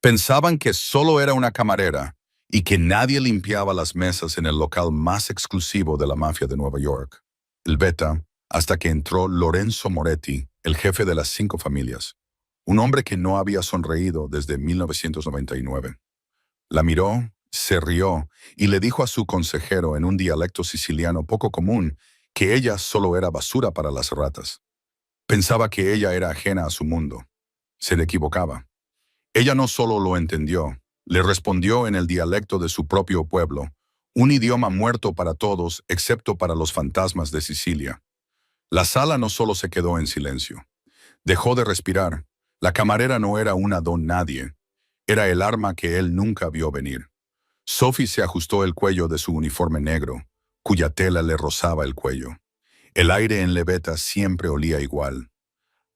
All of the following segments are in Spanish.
Pensaban que solo era una camarera y que nadie limpiaba las mesas en el local más exclusivo de la mafia de Nueva York, el Beta, hasta que entró Lorenzo Moretti, el jefe de las 5 familias, un hombre que no había sonreído desde 1999. La miró, se rió y le dijo a su consejero en un dialecto siciliano poco común que ella solo era basura para las ratas. Pensaba que ella era ajena a su mundo. Se le equivocaba. Ella no solo lo entendió, le respondió en el dialecto de su propio pueblo, un idioma muerto para todos excepto para los fantasmas de Sicilia. La sala no solo se quedó en silencio. Dejó de respirar. La camarera no era una don nadie. Era el arma que él nunca vio venir. Sophie se ajustó el cuello de su uniforme negro, cuya tela le rozaba el cuello. El aire en Levetta siempre olía igual.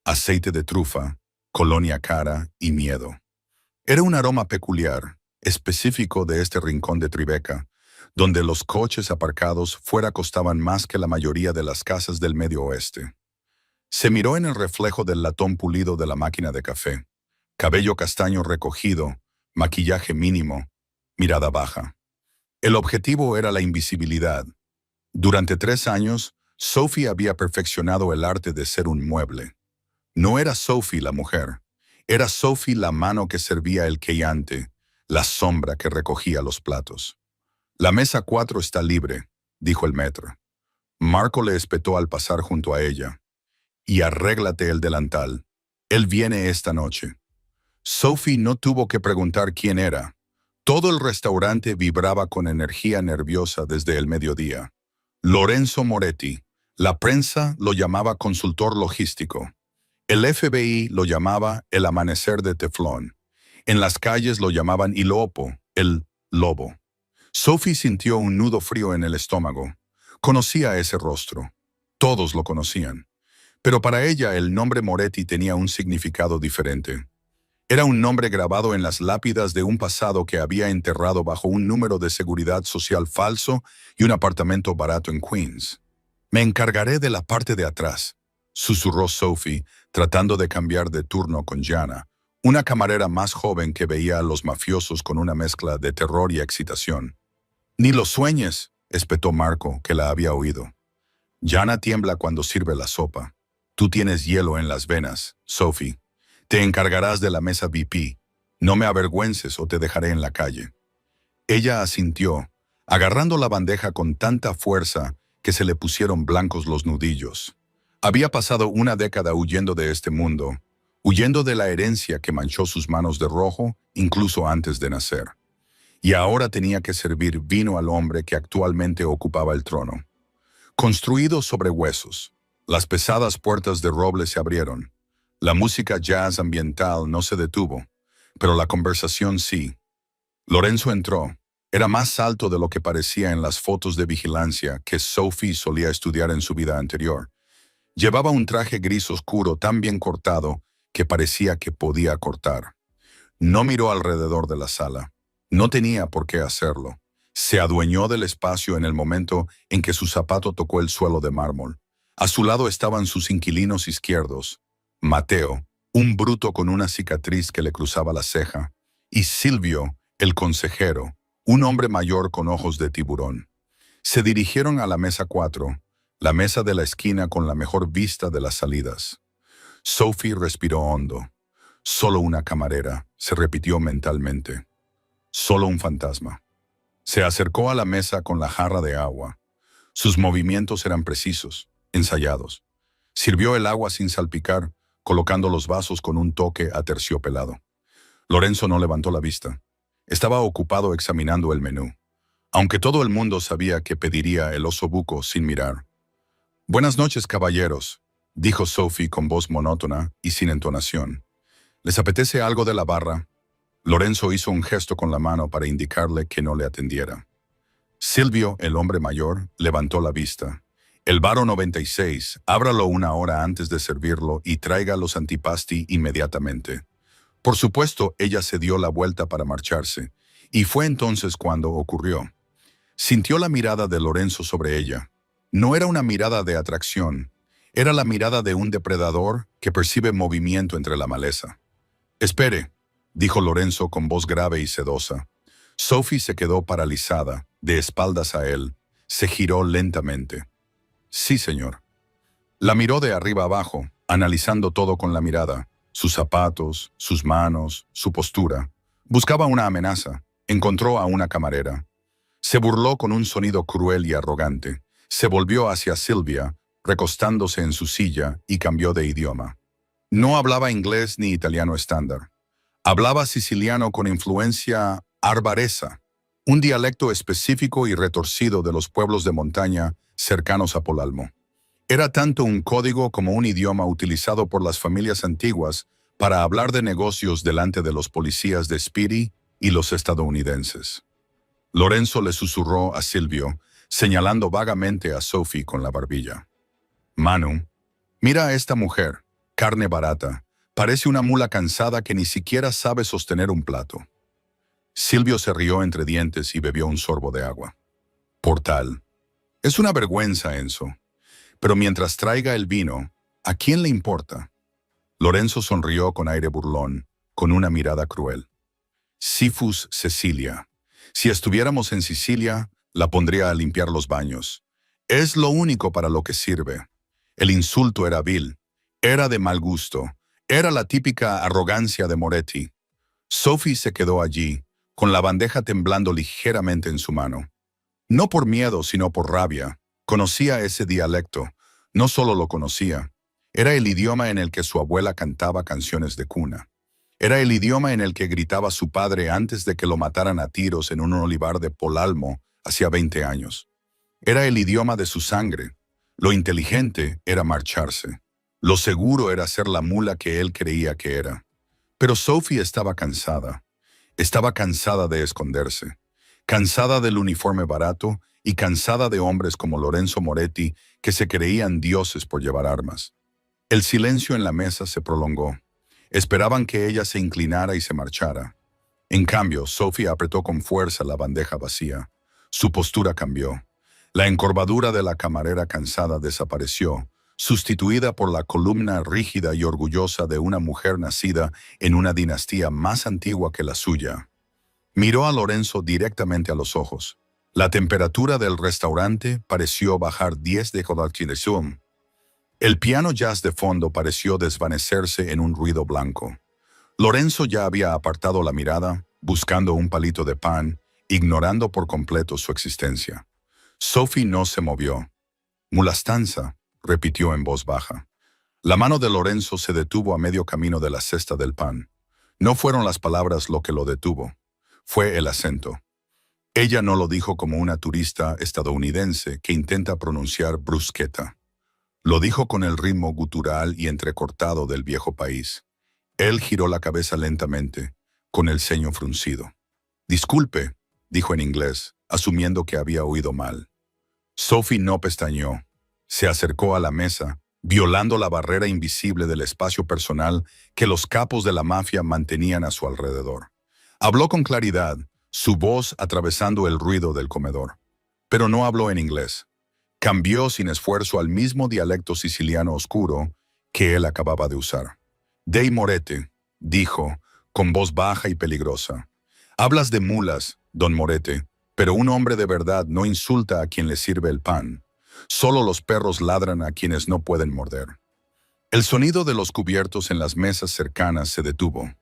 Aceite de trufa, colonia cara y miedo. Era un aroma peculiar, específico de este rincón de Tribeca, donde los coches aparcados fuera costaban más que la mayoría de las casas del Medio Oeste. Se miró en el reflejo del latón pulido de la máquina de café. Cabello castaño recogido, maquillaje mínimo, mirada baja. El objetivo era la invisibilidad. Durante 3 años, Sophie había perfeccionado el arte de ser un mueble. No era Sophie la mujer. Era Sophie la mano que servía el queyante, la sombra que recogía los platos. «La mesa 4 está libre», dijo el maître. Marco le espetó al pasar junto a ella. «Y arréglate el delantal. Él viene esta noche». Sophie no tuvo que preguntar quién era. Todo el restaurante vibraba con energía nerviosa desde el mediodía. Lorenzo Moretti. La prensa lo llamaba consultor logístico. El FBI lo llamaba el amanecer de teflón. En las calles lo llamaban Ilopo, el lobo. Sophie sintió un nudo frío en el estómago. Conocía ese rostro. Todos lo conocían. Pero para ella el nombre Moretti tenía un significado diferente. Era un nombre grabado en las lápidas de un pasado que había enterrado bajo un número de seguridad social falso y un apartamento barato en Queens. «Me encargaré de la parte de atrás», susurró Sophie, tratando de cambiar de turno con Jana, una camarera más joven que veía a los mafiosos con una mezcla de terror y excitación. «Ni lo sueñes», espetó Marco, que la había oído. «Jana tiembla cuando sirve la sopa. Tú tienes hielo en las venas, Sophie. Te encargarás de la mesa VP. No me avergüences o te dejaré en la calle». Ella asintió, agarrando la bandeja con tanta fuerza que se le pusieron blancos los nudillos. Había pasado una década huyendo de este mundo, huyendo de la herencia que manchó sus manos de rojo incluso antes de nacer. Y ahora tenía que servir vino al hombre que actualmente ocupaba el trono. Construido sobre huesos, las pesadas puertas de roble se abrieron. La música jazz ambiental no se detuvo, pero la conversación sí. Lorenzo entró. Era más alto de lo que parecía en las fotos de vigilancia que Sophie solía estudiar en su vida anterior. Llevaba un traje gris oscuro tan bien cortado que parecía que podía cortar. No miró alrededor de la sala. No tenía por qué hacerlo. Se adueñó del espacio en el momento en que su zapato tocó el suelo de mármol. A su lado estaban sus inquilinos izquierdos, Mateo, un bruto con una cicatriz que le cruzaba la ceja, y Silvio, el consejero, un hombre mayor con ojos de tiburón. Se dirigieron a la mesa 4, la mesa de la esquina con la mejor vista de las salidas. Sophie respiró hondo. «Solo una camarera», se repitió mentalmente. «Solo un fantasma». Se acercó a la mesa con la jarra de agua. Sus movimientos eran precisos, ensayados. Sirvió el agua sin salpicar, colocando los vasos con un toque aterciopelado. Lorenzo no levantó la vista. Estaba ocupado examinando el menú, aunque todo el mundo sabía que pediría el osobuco sin mirar. «Buenas noches, caballeros», dijo Sophie con voz monótona y sin entonación. «¿Les apetece algo de la barra?» Lorenzo hizo un gesto con la mano para indicarle que no le atendiera. Silvio, el hombre mayor, levantó la vista. «El baro 96, ábralo 1 hora antes de servirlo y traiga los antipasti inmediatamente». Por supuesto, ella se dio la vuelta para marcharse, y fue entonces cuando ocurrió. Sintió la mirada de Lorenzo sobre ella. No era una mirada de atracción, era la mirada de un depredador que percibe movimiento entre la maleza. «Espere», dijo Lorenzo con voz grave y sedosa. Sophie se quedó paralizada, de espaldas a él. Se giró lentamente. Sí, señor. La miró de arriba abajo, analizando todo con la mirada. Sus zapatos, sus manos, su postura. Buscaba una amenaza. Encontró a una camarera. Se burló con un sonido cruel y arrogante. Se volvió hacia Silvia, recostándose en su silla, y cambió de idioma. No hablaba inglés ni italiano estándar. Hablaba siciliano con influencia arbaresa, un dialecto específico y retorcido de los pueblos de montaña cercanos a Polalmo. Era tanto un código como un idioma utilizado por las familias antiguas para hablar de negocios delante de los policías de Spiri y los estadounidenses. Lorenzo le susurró a Silvio, señalando vagamente a Sophie con la barbilla. Manu, mira a esta mujer, carne barata. Parece una mula cansada que ni siquiera sabe sostener un plato. Silvio se rió entre dientes y bebió un sorbo de agua. Portal. Es una vergüenza, Enzo. Pero mientras traiga el vino, ¿a quién le importa? Lorenzo sonrió con aire burlón, con una mirada cruel. Sifus Cecilia. Si estuviéramos en Sicilia, la pondría a limpiar los baños. Es lo único para lo que sirve. El insulto era vil. Era de mal gusto. Era la típica arrogancia de Moretti. Sophie se quedó allí, con la bandeja temblando ligeramente en su mano. No por miedo, sino por rabia. Conocía ese dialecto. No solo lo conocía. Era el idioma en el que su abuela cantaba canciones de cuna. Era el idioma en el que gritaba su padre antes de que lo mataran a tiros en un olivar de Polalmo hacía 20 años. Era el idioma de su sangre. Lo inteligente era marcharse. Lo seguro era ser la mula que él creía que era. Pero Sophie estaba cansada. Estaba cansada de esconderse. Cansada del uniforme barato y cansada de hombres como Lorenzo Moretti que se creían dioses por llevar armas. El silencio en la mesa se prolongó. Esperaban que ella se inclinara y se marchara. En cambio, Sophie apretó con fuerza la bandeja vacía. Su postura cambió. La encorvadura de la camarera cansada desapareció, sustituida por la columna rígida y orgullosa de una mujer nacida en una dinastía más antigua que la suya. Miró a Lorenzo directamente a los ojos. La temperatura del restaurante pareció bajar 10 de grados. El piano jazz de fondo pareció desvanecerse en un ruido blanco. Lorenzo ya había apartado la mirada, buscando un palito de pan, ignorando por completo su existencia. Sophie no se movió. Mulastanza, repitió en voz baja. La mano de Lorenzo se detuvo a medio camino de la cesta del pan. No fueron las palabras lo que lo detuvo. Fue el acento. Ella no lo dijo como una turista estadounidense que intenta pronunciar bruschetta. Lo dijo con el ritmo gutural y entrecortado del viejo país. Él giró la cabeza lentamente, con el ceño fruncido. Disculpe, dijo en inglés, asumiendo que había oído mal. Sophie no pestañeó. Se acercó a la mesa, violando la barrera invisible del espacio personal que los capos de la mafia mantenían a su alrededor. Habló con claridad, su voz atravesando el ruido del comedor. Pero no habló en inglés. Cambió sin esfuerzo al mismo dialecto siciliano oscuro que él acababa de usar. Dei Morete, dijo, con voz baja y peligrosa. Hablas de mulas, don Morete, pero un hombre de verdad no insulta a quien le sirve el pan. Solo los perros ladran a quienes no pueden morder. El sonido de los cubiertos en las mesas cercanas se detuvo.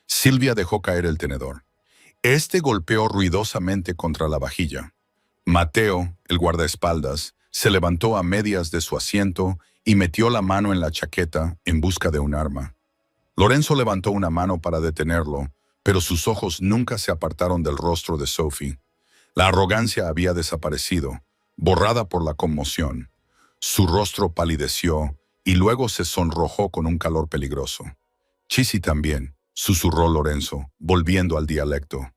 Silvia dejó caer el tenedor. Este golpeó ruidosamente contra la vajilla. Mateo, el guardaespaldas, se levantó a medias de su asiento y metió la mano en la chaqueta en busca de un arma. Lorenzo levantó una mano para detenerlo, pero sus ojos nunca se apartaron del rostro de Sophie. La arrogancia había desaparecido, borrada por la conmoción. Su rostro palideció y luego se sonrojó con un calor peligroso. Chisi también, susurró Lorenzo, volviendo al dialecto.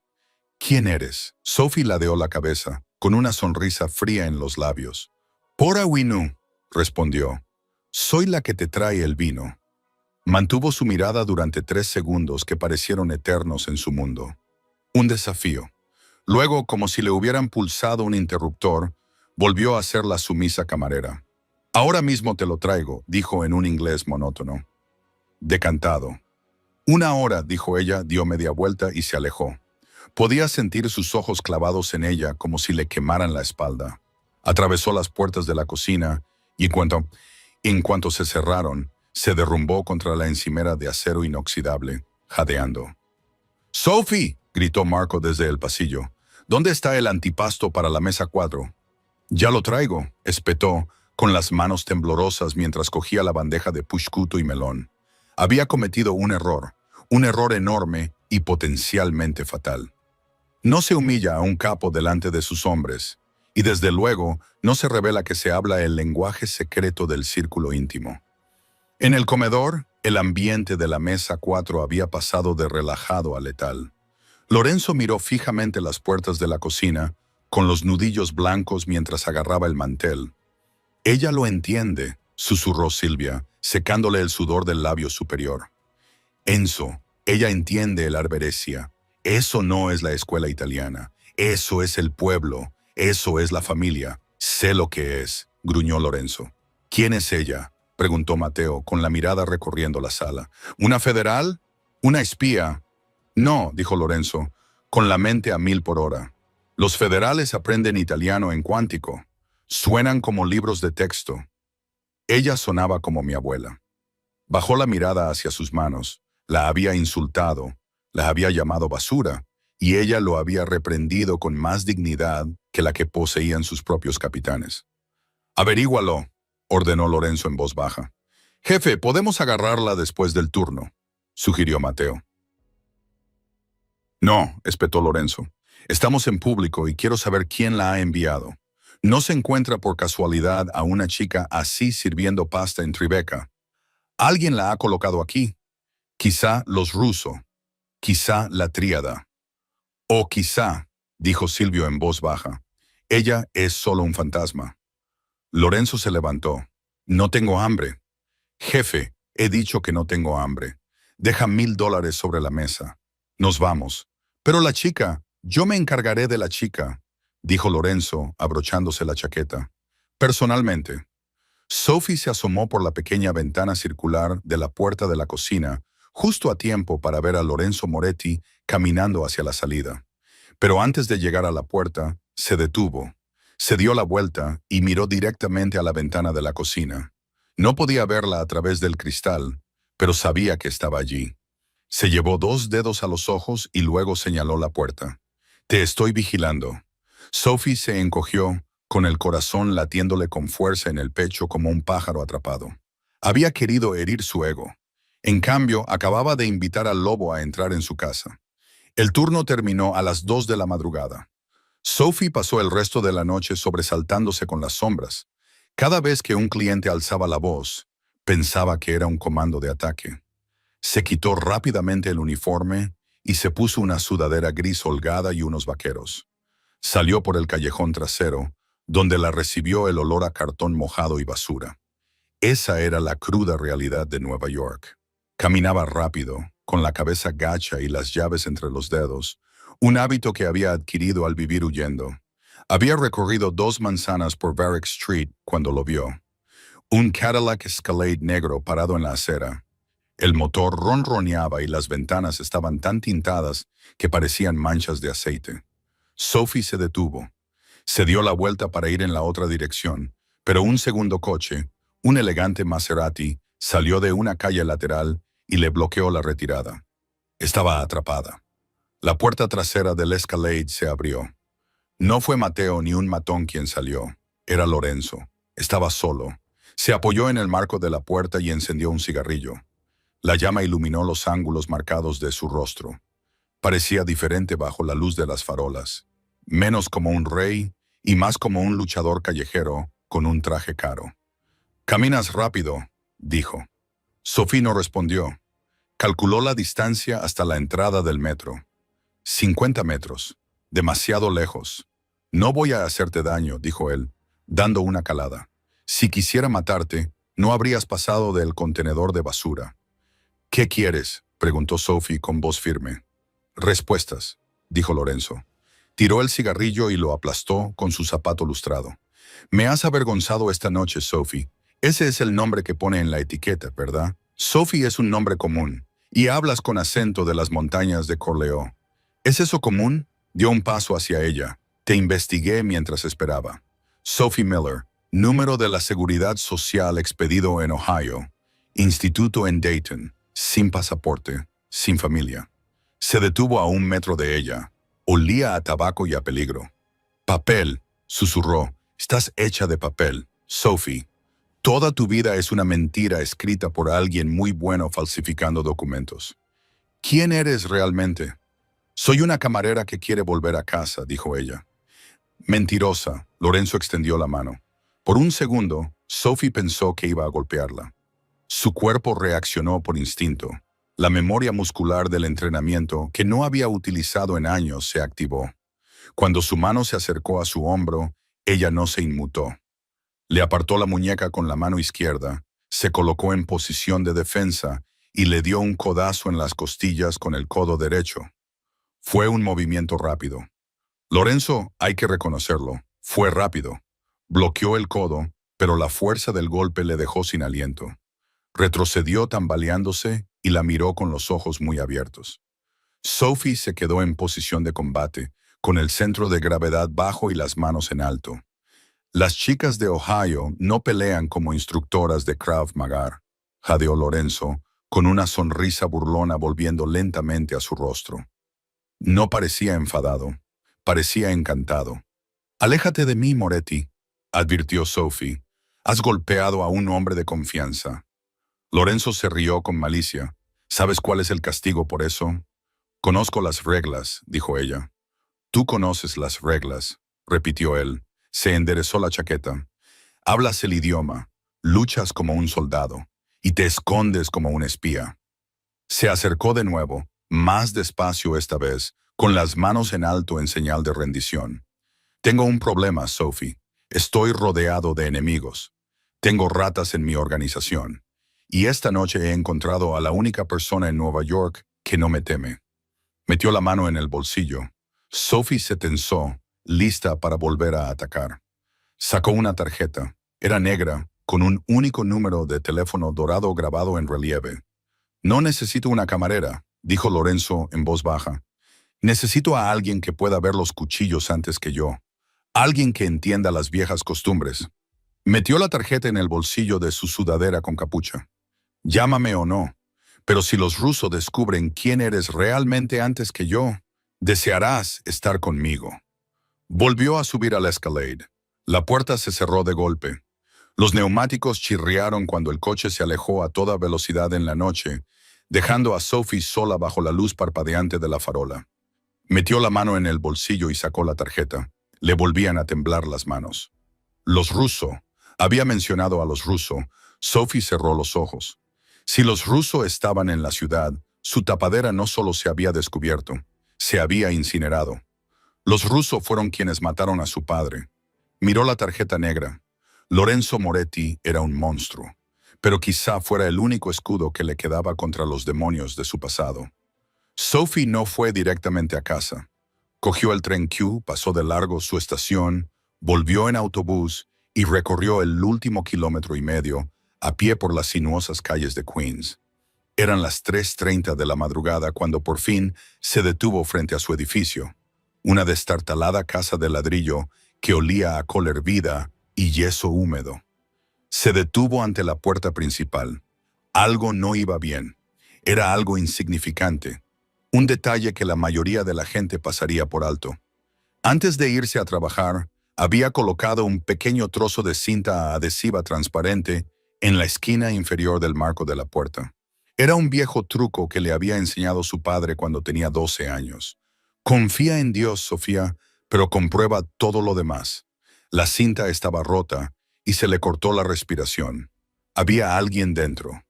¿Quién eres? Sophie ladeó la cabeza, con una sonrisa fría en los labios. Pora Winu, respondió. Soy la que te trae el vino. Mantuvo su mirada durante 3 segundos que parecieron eternos en su mundo. Un desafío. Luego, como si le hubieran pulsado un interruptor, volvió a ser la sumisa camarera. Ahora mismo te lo traigo, dijo en un inglés monótono. Decantado. «1 hora», dijo ella, dio media vuelta y se alejó. Podía sentir sus ojos clavados en ella como si le quemaran la espalda. Atravesó las puertas de la cocina y en cuanto se cerraron, se derrumbó contra la encimera de acero inoxidable, jadeando. «¡Sophie!», gritó Marco desde el pasillo. «¿Dónde está el antipasto para la mesa 4? «Ya lo traigo», espetó, con las manos temblorosas mientras cogía la bandeja de pushkuto y melón. Había cometido un error enorme y potencialmente fatal. No se humilla a un capo delante de sus hombres, y desde luego no se revela que se habla el lenguaje secreto del círculo íntimo. En el comedor, el ambiente de la mesa 4 había pasado de relajado a letal. Lorenzo miró fijamente las puertas de la cocina, con los nudillos blancos mientras agarraba el mantel. «Ella lo entiende», susurró Silvia, secándole el sudor del labio superior. «Enzo, ella entiende el Arberesia. Eso no es la escuela italiana. Eso es el pueblo. Eso es la familia. Sé lo que es», gruñó Lorenzo. «¿Quién es ella?», preguntó Mateo, con la mirada recorriendo la sala. «¿Una federal? ¿Una espía?» «No», dijo Lorenzo, con la mente a 1000 por hora. «Los federales aprenden italiano en cuántico. Suenan como libros de texto». Ella sonaba como mi abuela. Bajó la mirada hacia sus manos. La había insultado, la había llamado basura, y ella lo había reprendido con más dignidad que la que poseían sus propios capitanes. «Averígualo», ordenó Lorenzo en voz baja. «Jefe, podemos agarrarla después del turno», sugirió Mateo. «No», espetó Lorenzo. «Estamos en público y quiero saber quién la ha enviado. No se encuentra por casualidad a una chica así sirviendo pasta en Tribeca. Alguien la ha colocado aquí. Quizá los rusos, quizá la tríada. O quizá», dijo Silvio en voz baja, «ella es solo un fantasma». Lorenzo se levantó. «No tengo hambre». «Jefe, he dicho que no tengo hambre. Deja $1000 sobre la mesa. Nos vamos». «Pero la chica, yo me encargaré de la chica», dijo Lorenzo, abrochándose la chaqueta. «Personalmente». Sophie se asomó por la pequeña ventana circular de la puerta de la cocina, justo a tiempo para ver a Lorenzo Moretti caminando hacia la salida. Pero antes de llegar a la puerta, se detuvo. Se dio la vuelta y miró directamente a la ventana de la cocina. No podía verla a través del cristal, pero sabía que estaba allí. Se llevó 2 dedos a los ojos y luego señaló la puerta. «Te estoy vigilando». Sophie se encogió, con el corazón latiéndole con fuerza en el pecho como un pájaro atrapado. Había querido herir su ego. En cambio, acababa de invitar al lobo a entrar en su casa. El turno terminó a las 2 de la madrugada. Sophie pasó el resto de la noche sobresaltándose con las sombras. Cada vez que un cliente alzaba la voz, pensaba que era un comando de ataque. Se quitó rápidamente el uniforme y se puso una sudadera gris holgada y unos vaqueros. Salió por el callejón trasero, donde la recibió el olor a cartón mojado y basura. Esa era la cruda realidad de Nueva York. Caminaba rápido, con la cabeza gacha y las llaves entre los dedos, un hábito que había adquirido al vivir huyendo. Había recorrido 2 manzanas por Varick Street cuando lo vio. Un Cadillac Escalade negro parado en la acera. El motor ronroneaba y las ventanas estaban tan tintadas que parecían manchas de aceite. Sophie se detuvo. Se dio la vuelta para ir en la otra dirección, pero un segundo coche, un elegante Maserati, salió de una calle lateral y le bloqueó la retirada. Estaba atrapada. La puerta trasera del Escalade se abrió. No fue Mateo ni un matón quien salió. Era Lorenzo. Estaba solo. Se apoyó en el marco de la puerta y encendió un cigarrillo. La llama iluminó los ángulos marcados de su rostro. Parecía diferente bajo la luz de las farolas. Menos como un rey y más como un luchador callejero con un traje caro. «Caminas rápido», dijo. Sophie no respondió. Calculó la distancia hasta la entrada del metro. 50 metros. Demasiado lejos. «No voy a hacerte daño», dijo él, dando una calada. «Si quisiera matarte, no habrías pasado del contenedor de basura». «¿Qué quieres?», preguntó Sophie con voz firme. «Respuestas», dijo Lorenzo. Tiró el cigarrillo y lo aplastó con su zapato lustrado. «Me has avergonzado esta noche, Sophie. Ese es el nombre que pone en la etiqueta, ¿verdad? Sophie es un nombre común. Y hablas con acento de las montañas de Corleo. ¿Es eso común? Dio un paso hacia ella. Te investigué mientras esperaba. Sophie Miller, número de la Seguridad Social expedido en Ohio. Instituto en Dayton, sin pasaporte, sin familia. Se detuvo a 1 metro de ella. Olía a tabaco y a peligro. Papel, susurró. Estás hecha de papel, Sophie. Toda tu vida es una mentira escrita por alguien muy bueno falsificando documentos. ¿Quién eres realmente? Soy una camarera que quiere volver a casa, dijo ella. Mentirosa, Lorenzo extendió la mano. Por un segundo, Sophie pensó que iba a golpearla. Su cuerpo reaccionó por instinto. La memoria muscular del entrenamiento, que no había utilizado en años, se activó. Cuando su mano se acercó a su hombro, ella no se inmutó. Le apartó la muñeca con la mano izquierda, se colocó en posición de defensa y le dio un codazo en las costillas con el codo derecho. Fue un movimiento rápido. Lorenzo, hay que reconocerlo, fue rápido. Bloqueó el codo, pero la fuerza del golpe le dejó sin aliento. Retrocedió tambaleándose y la miró con los ojos muy abiertos. Sophie se quedó en posición de combate, con el centro de gravedad bajo y las manos en alto. Las chicas de Ohio no pelean como instructoras de Krav Maga, jadeó Lorenzo, con una sonrisa burlona volviendo lentamente a su rostro. No parecía enfadado, parecía encantado. Aléjate de mí, Moretti, advirtió Sophie. Has golpeado a un hombre de confianza. Lorenzo se rió con malicia. ¿Sabes cuál es el castigo por eso? Conozco las reglas, dijo ella. Tú conoces las reglas, repitió él. Se enderezó la chaqueta. Hablas el idioma, luchas como un soldado, y te escondes como un espía. Se acercó de nuevo, más despacio esta vez, con las manos en alto en señal de rendición. Tengo un problema, Sophie. Estoy rodeado de enemigos. Tengo ratas en mi organización. Y esta noche he encontrado a la única persona en Nueva York que no me teme. Metió la mano en el bolsillo. Sophie se tensó, lista para volver a atacar. Sacó una tarjeta. Era negra, con un único número de teléfono dorado grabado en relieve. No necesito una camarera, dijo Lorenzo en voz baja. Necesito a alguien que pueda ver los cuchillos antes que yo. Alguien que entienda las viejas costumbres. Metió la tarjeta en el bolsillo de su sudadera con capucha. Llámame o no, pero si los rusos descubren quién eres realmente antes que yo, desearás estar conmigo. Volvió a subir al Escalade. La puerta se cerró de golpe. Los neumáticos chirriaron cuando el coche se alejó a toda velocidad en la noche, dejando a Sophie sola bajo la luz parpadeante de la farola. Metió la mano en el bolsillo y sacó la tarjeta. Le volvían a temblar las manos. Los rusos. Había mencionado a los rusos. Sophie cerró los ojos. Si los rusos estaban en la ciudad, su tapadera no solo se había descubierto, se había incinerado. Los rusos fueron quienes mataron a su padre. Miró la tarjeta negra. Lorenzo Moretti era un monstruo, pero quizá fuera el único escudo que le quedaba contra los demonios de su pasado. Sophie no fue directamente a casa. Cogió el tren Q, pasó de largo su estación, volvió en autobús y recorrió el último 1,5 kilómetros a pie por las sinuosas calles de Queens. Eran las 3:30 de la madrugada cuando por fin se detuvo frente a su edificio, una destartalada casa de ladrillo que olía a col hervida y yeso húmedo. Se detuvo ante la puerta principal. Algo no iba bien. Era algo insignificante. Un detalle que la mayoría de la gente pasaría por alto. Antes de irse a trabajar, había colocado un pequeño trozo de cinta adhesiva transparente en la esquina inferior del marco de la puerta. Era un viejo truco que le había enseñado su padre cuando tenía 12 años. Confía en Dios, Sofía, pero comprueba todo lo demás. La cinta estaba rota y se le cortó la respiración. Había alguien dentro.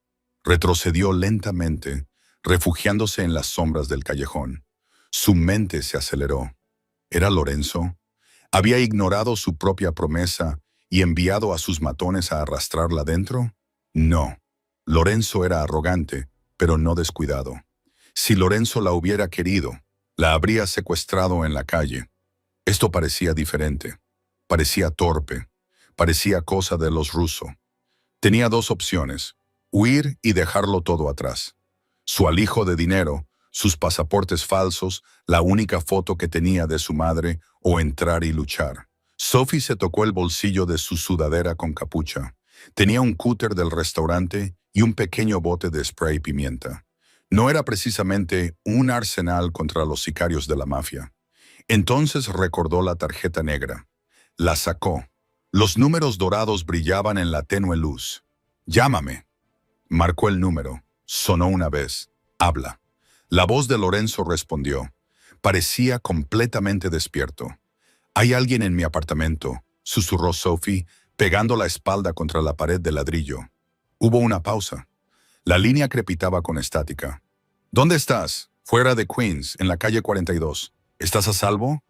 Retrocedió lentamente, refugiándose en las sombras del callejón. Su mente se aceleró. ¿Era Lorenzo? ¿Había ignorado su propia promesa y enviado a sus matones a arrastrarla dentro? No. Lorenzo era arrogante, pero no descuidado. Si Lorenzo la hubiera querido, la habría secuestrado en la calle. Esto parecía diferente. Parecía torpe. Parecía cosa de los rusos. Tenía dos opciones: huir y dejarlo todo atrás. Su alijo de dinero, sus pasaportes falsos, la única foto que tenía de su madre, o entrar y luchar. Sophie se tocó el bolsillo de su sudadera con capucha. Tenía un cúter del restaurante y un pequeño bote de spray pimienta. No era precisamente un arsenal contra los sicarios de la mafia. Entonces recordó la tarjeta negra. La sacó. Los números dorados brillaban en la tenue luz. «Llámame». Marcó el número. Sonó una vez. «Habla». La voz de Lorenzo respondió. Parecía completamente despierto. «Hay alguien en mi apartamento», susurró Sophie, pegando la espalda contra la pared de ladrillo. Hubo una pausa. La línea crepitaba con estática. «¿Dónde estás?» «Fuera de Queens, en la calle 42. ¿Estás a salvo?»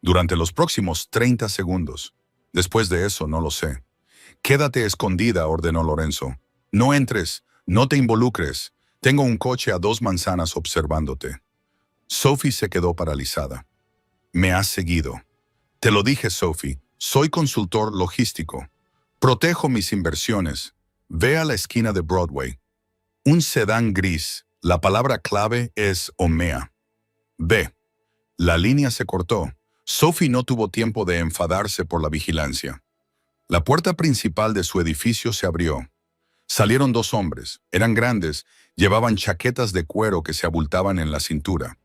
«Durante los próximos 30 segundos. Después de eso, no lo sé». «Quédate escondida», ordenó Lorenzo. «No entres, no te involucres. Tengo un coche a 2 manzanas observándote». Sophie se quedó paralizada. «Me has seguido». «Te lo dije, Sophie. Soy consultor logístico. Protejo mis inversiones. Ve a la esquina de Broadway. Un sedán gris. La palabra clave es Omea. Ve». La línea se cortó. Sophie no tuvo tiempo de enfadarse por la vigilancia. La puerta principal de su edificio se abrió. Salieron 2 hombres. Eran grandes, llevaban chaquetas de cuero que se abultaban en la cintura.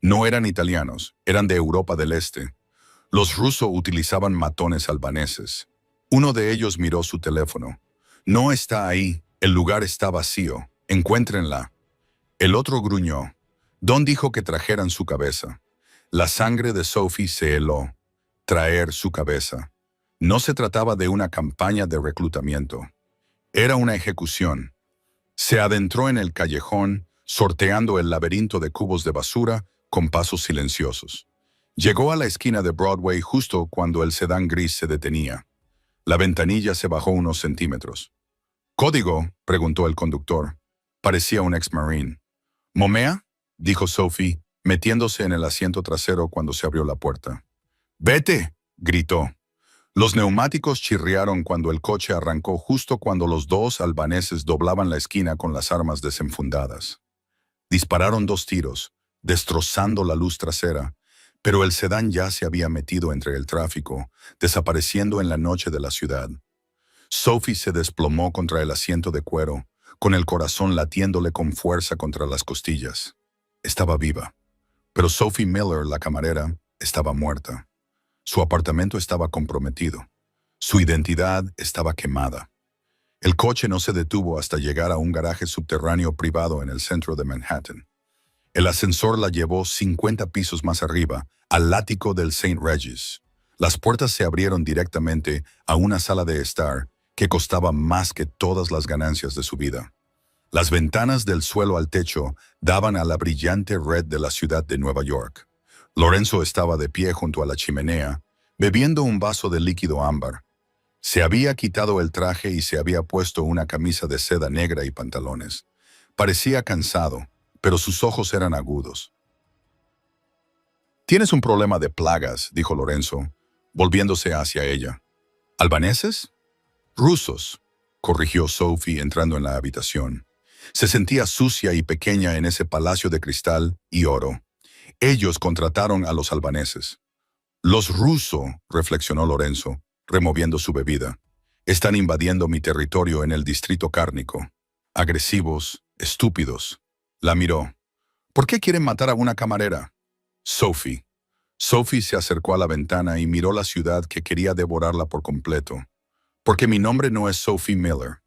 No eran italianos, eran de Europa del Este. Los rusos utilizaban matones albaneses. Uno de ellos miró su teléfono. «No está ahí, el lugar está vacío. Encuéntrenla». El otro gruñó. Don dijo que trajeran su cabeza. La sangre de Sophie se heló. Traer su cabeza. No se trataba de una campaña de reclutamiento. Era una ejecución. Se adentró en el callejón, sorteando el laberinto de cubos de basura con pasos silenciosos. Llegó a la esquina de Broadway justo cuando el sedán gris se detenía. La ventanilla se bajó unos centímetros. «¿Código?», preguntó el conductor. Parecía un ex-marine. «¿Momea?», dijo Sophie, metiéndose en el asiento trasero cuando se abrió la puerta. «¡Vete!», gritó. Los neumáticos chirriaron cuando el coche arrancó justo cuando los 2 albaneses doblaban la esquina con las armas desenfundadas. Dispararon 2 tiros, destrozando la luz trasera, pero el sedán ya se había metido entre el tráfico, desapareciendo en la noche de la ciudad. Sophie se desplomó contra el asiento de cuero, con el corazón latiéndole con fuerza contra las costillas. Estaba viva. Pero Sophie Miller, la camarera, estaba muerta. Su apartamento estaba comprometido. Su identidad estaba quemada. El coche no se detuvo hasta llegar a un garaje subterráneo privado en el centro de Manhattan. El ascensor la llevó 50 pisos más arriba, al ático del St. Regis. Las puertas se abrieron directamente a una sala de estar que costaba más que todas las ganancias de su vida. Las ventanas del suelo al techo daban a la brillante red de la ciudad de Nueva York. Lorenzo estaba de pie junto a la chimenea, bebiendo un vaso de líquido ámbar. Se había quitado el traje y se había puesto una camisa de seda negra y pantalones. Parecía cansado, pero sus ojos eran agudos. «Tienes un problema de plagas», dijo Lorenzo, volviéndose hacia ella. «¿Albaneses?» «Rusos», corrigió Sophie entrando en la habitación. Se sentía sucia y pequeña en ese palacio de cristal y oro. Ellos contrataron a los albaneses. «Los rusos», reflexionó Lorenzo, removiendo su bebida, «están invadiendo mi territorio en el distrito cárnico. Agresivos, estúpidos». La miró. «¿Por qué quieren matar a una camarera?» «Sophie». Sophie se acercó a la ventana y miró la ciudad que quería devorarla por completo. «Porque mi nombre no es Sophie Miller».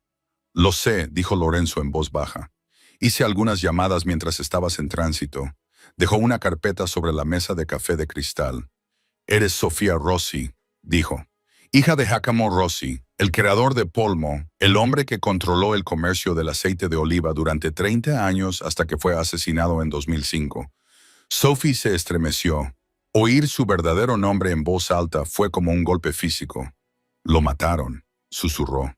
«Lo sé», dijo Lorenzo en voz baja. «Hice algunas llamadas mientras estabas en tránsito». Dejó una carpeta sobre la mesa de café de cristal. «Eres Sofía Rossi», dijo. «Hija de Giacomo Rossi, el creador de Polmo, el hombre que controló el comercio del aceite de oliva durante 30 años hasta que fue asesinado en 2005. Sophie se estremeció. Oír su verdadero nombre en voz alta fue como un golpe físico. «Lo mataron», susurró.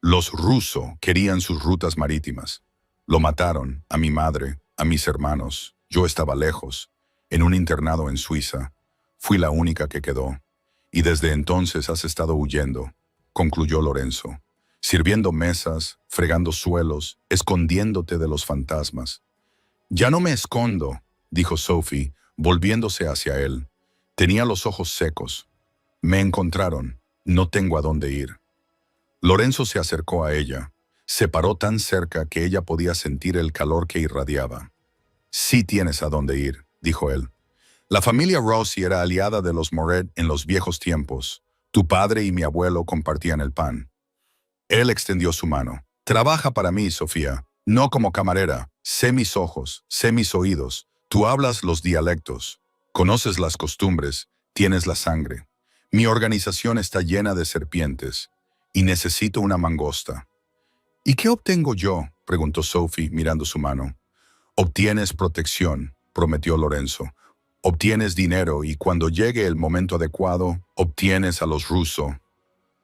«Los rusos querían sus rutas marítimas. Lo mataron, a mi madre, a mis hermanos. Yo estaba lejos, en un internado en Suiza. Fui la única que quedó. Y desde entonces has estado huyendo», concluyó Lorenzo. «Sirviendo mesas, fregando suelos, escondiéndote de los fantasmas. Ya no me escondo, dijo Sophie, volviéndose hacia él. Tenía los ojos secos. Me encontraron. No tengo a dónde ir. Lorenzo se acercó a ella. Se paró tan cerca que ella podía sentir el calor que irradiaba. Sí tienes a dónde ir, dijo él. La familia Rossi era aliada de los Moret en los viejos tiempos. Tu padre y mi abuelo compartían el pan. Él extendió su mano. Trabaja para mí, Sofía. No como camarera. Sé mis ojos, sé mis oídos. Tú hablas los dialectos. Conoces las costumbres. Tienes la sangre. Mi organización está llena de serpientes. Y necesito una mangosta. ¿Y qué obtengo yo?, preguntó Sophie mirando su mano. Obtienes protección, prometió Lorenzo. Obtienes dinero y cuando llegue el momento adecuado, obtienes a los Russo.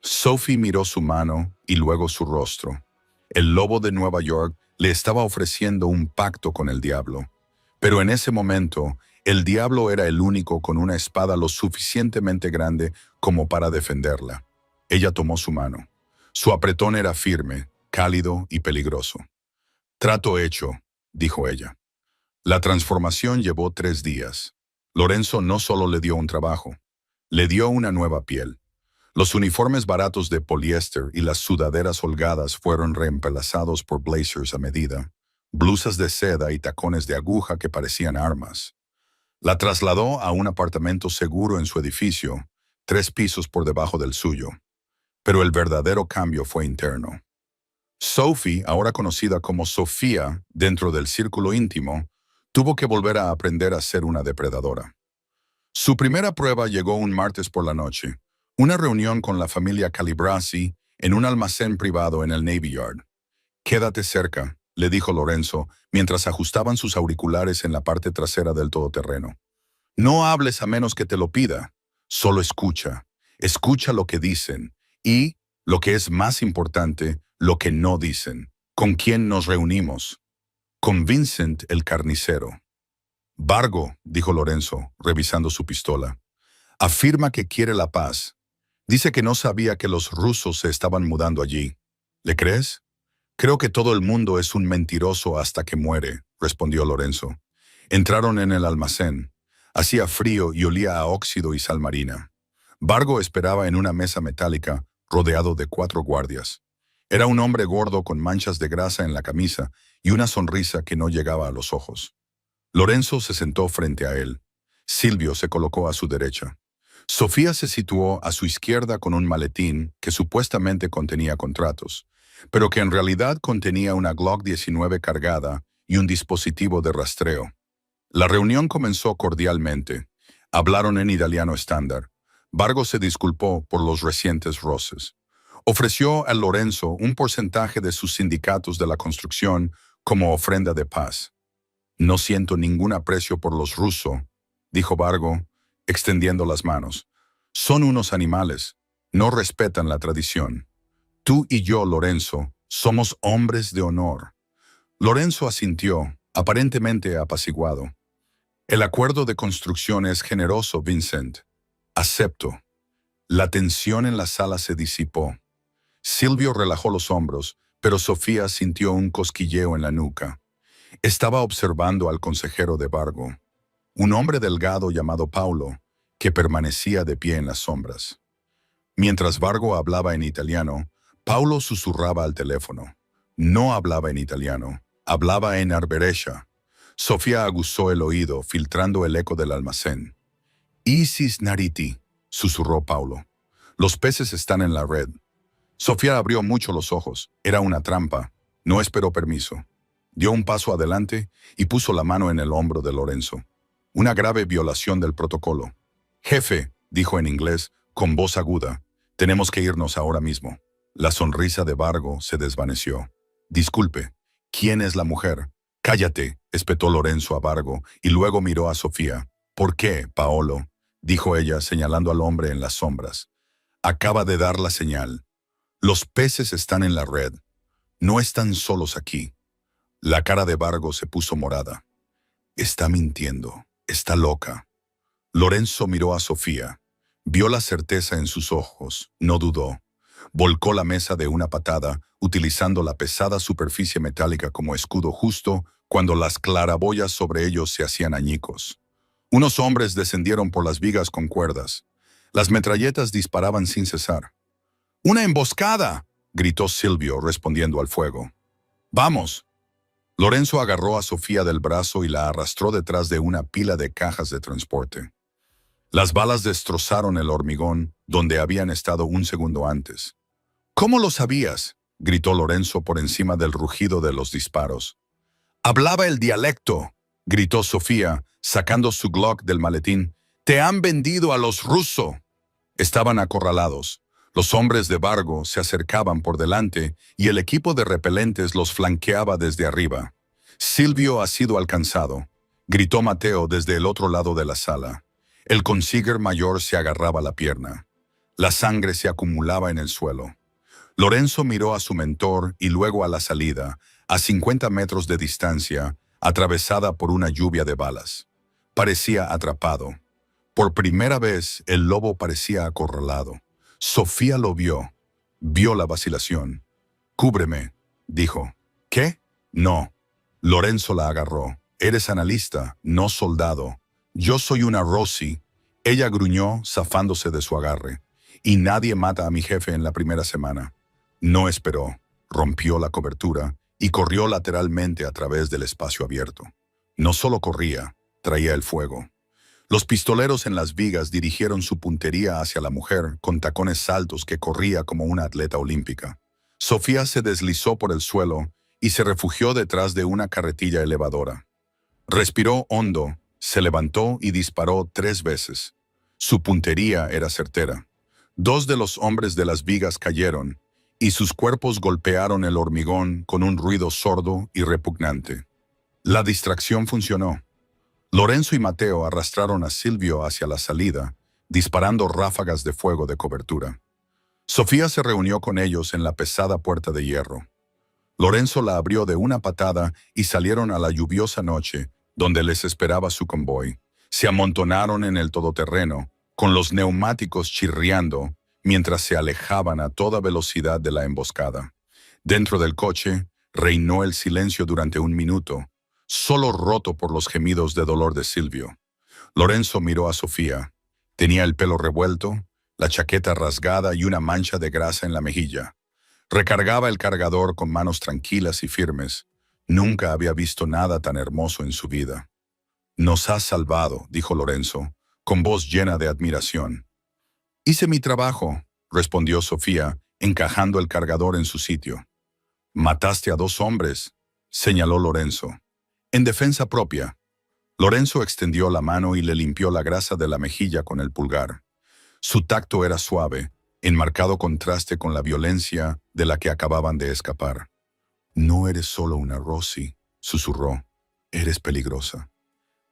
Sophie miró su mano y luego su rostro. El lobo de Nueva York le estaba ofreciendo un pacto con el diablo. Pero en ese momento, el diablo era el único con una espada lo suficientemente grande como para defenderla. Ella tomó su mano. Su apretón era firme, cálido y peligroso. Trato hecho, dijo ella. La transformación llevó 3 días. Lorenzo no solo le dio un trabajo, le dio una nueva piel. Los uniformes baratos de poliéster y las sudaderas holgadas fueron reemplazados por blazers a medida, blusas de seda y tacones de aguja que parecían armas. La trasladó a un apartamento seguro en su edificio, 3 pisos por debajo del suyo. Pero el verdadero cambio fue interno. Sophie, ahora conocida como Sofía dentro del círculo íntimo, tuvo que volver a aprender a ser una depredadora. Su primera prueba llegó un martes por la noche, una reunión con la familia Calibrasi en un almacén privado en el Navy Yard. Quédate cerca, le dijo Lorenzo, mientras ajustaban sus auriculares en la parte trasera del todoterreno. No hables a menos que te lo pida, solo escucha. Escucha lo que dicen y, lo que es más importante, lo que no dicen. ¿Con quién nos reunimos? Con Vincent el carnicero. Vargo, dijo Lorenzo, revisando su pistola. Afirma que quiere la paz. Dice que no sabía que los rusos se estaban mudando allí. ¿Le crees? Creo que todo el mundo es un mentiroso hasta que muere, respondió Lorenzo. Entraron en el almacén. Hacía frío y olía a óxido y sal marina. Vargo esperaba en una mesa metálica, rodeado de 4 guardias. Era un hombre gordo con manchas de grasa en la camisa y una sonrisa que no llegaba a los ojos. Lorenzo se sentó frente a él. Silvio se colocó a su derecha. Sofía se situó a su izquierda con un maletín que supuestamente contenía contratos, pero que en realidad contenía una Glock 19 cargada y un dispositivo de rastreo. La reunión comenzó cordialmente. Hablaron en italiano estándar. Vargo se disculpó por los recientes roces. Ofreció a Lorenzo un porcentaje de sus sindicatos de la construcción como ofrenda de paz. No siento ningún aprecio por los rusos, dijo Vargo, extendiendo las manos. Son unos animales. No respetan la tradición. Tú y yo, Lorenzo, somos hombres de honor. Lorenzo asintió, aparentemente apaciguado. El acuerdo de construcción es generoso, Vincent. Acepto. La tensión en la sala se disipó. Silvio relajó los hombros, pero Sofía sintió un cosquilleo en la nuca. Estaba observando al consejero de Vargo, un hombre delgado llamado Paulo, que permanecía de pie en las sombras. Mientras Vargo hablaba en italiano, Paulo susurraba al teléfono. No hablaba en italiano, hablaba en arberesha. Sofía aguzó el oído, filtrando el eco del almacén. Isis nariti, susurró Paulo. Los peces están en la red. Sofía abrió mucho los ojos. Era una trampa. No esperó permiso. Dio un paso adelante y puso la mano en el hombro de Lorenzo. Una grave violación del protocolo. Jefe, dijo en inglés, con voz aguda, tenemos que irnos ahora mismo. La sonrisa de Vargo se desvaneció. Disculpe, ¿quién es la mujer? Cállate, espetó Lorenzo a Vargo y luego miró a Sofía. ¿Por qué, Paolo?, dijo ella señalando al hombre en las sombras. Acaba de dar la señal. Los peces están en la red. No están solos aquí. La cara de Vargo se puso morada. Está mintiendo. Está loca. Lorenzo miró a Sofía. Vio la certeza en sus ojos. No dudó. Volcó la mesa de una patada, utilizando la pesada superficie metálica como escudo justo cuando las claraboyas sobre ellos se hacían añicos. Unos hombres descendieron por las vigas con cuerdas. Las metralletas disparaban sin cesar. ¡Una emboscada!, gritó Silvio, respondiendo al fuego. ¡Vamos! Lorenzo agarró a Sofía del brazo y la arrastró detrás de una pila de cajas de transporte. Las balas destrozaron el hormigón donde habían estado un segundo antes. ¿Cómo lo sabías?, gritó Lorenzo por encima del rugido de los disparos. «Hablaba el dialecto», gritó Sofía, sacando su Glock del maletín. «¡Te han vendido a los rusos!». Estaban acorralados. Los hombres de Vargo se acercaban por delante y el equipo de repelentes los flanqueaba desde arriba. «Silvio ha sido alcanzado», gritó Mateo desde el otro lado de la sala. El consíger mayor se agarraba la pierna. La sangre se acumulaba en el suelo. Lorenzo miró a su mentor y luego a la salida, a 50 metros de distancia, atravesada por una lluvia de balas. Parecía atrapado. Por primera vez, el lobo parecía acorralado. Sofía lo vio. Vio la vacilación. «Cúbreme», dijo. «¿Qué?». «No». Lorenzo la agarró. «Eres analista, no soldado. Yo soy una Rossi». Ella gruñó, zafándose de su agarre. «Y nadie mata a mi jefe en la primera semana». No esperó. Rompió la cobertura y corrió lateralmente a través del espacio abierto. No solo corría, traía el fuego. Los pistoleros en las vigas dirigieron su puntería hacia la mujer con tacones altos que corría como una atleta olímpica. Sofía se deslizó por el suelo y se refugió detrás de una carretilla elevadora. Respiró hondo, se levantó y disparó 3 veces. Su puntería era certera. 2 de los hombres de las vigas cayeron y sus cuerpos golpearon el hormigón con un ruido sordo y repugnante. La distracción funcionó. Lorenzo y Mateo arrastraron a Silvio hacia la salida, disparando ráfagas de fuego de cobertura. Sofía se reunió con ellos en la pesada puerta de hierro. Lorenzo la abrió de una patada y salieron a la lluviosa noche, donde les esperaba su convoy. Se amontonaron en el todoterreno, con los neumáticos chirriando, mientras se alejaban a toda velocidad de la emboscada. Dentro del coche, reinó el silencio durante 1 minuto, solo roto por los gemidos de dolor de Silvio. Lorenzo miró a Sofía. Tenía el pelo revuelto, la chaqueta rasgada y una mancha de grasa en la mejilla. Recargaba el cargador con manos tranquilas y firmes. Nunca había visto nada tan hermoso en su vida. «Nos has salvado», dijo Lorenzo, con voz llena de admiración. «Hice mi trabajo», respondió Sofía, encajando el cargador en su sitio. «Mataste a 2 hombres», señaló Lorenzo. «En defensa propia». Lorenzo extendió la mano y le limpió la grasa de la mejilla con el pulgar. Su tacto era suave, en marcado contraste con la violencia de la que acababan de escapar. «No eres solo una Rossi», susurró. «Eres peligrosa».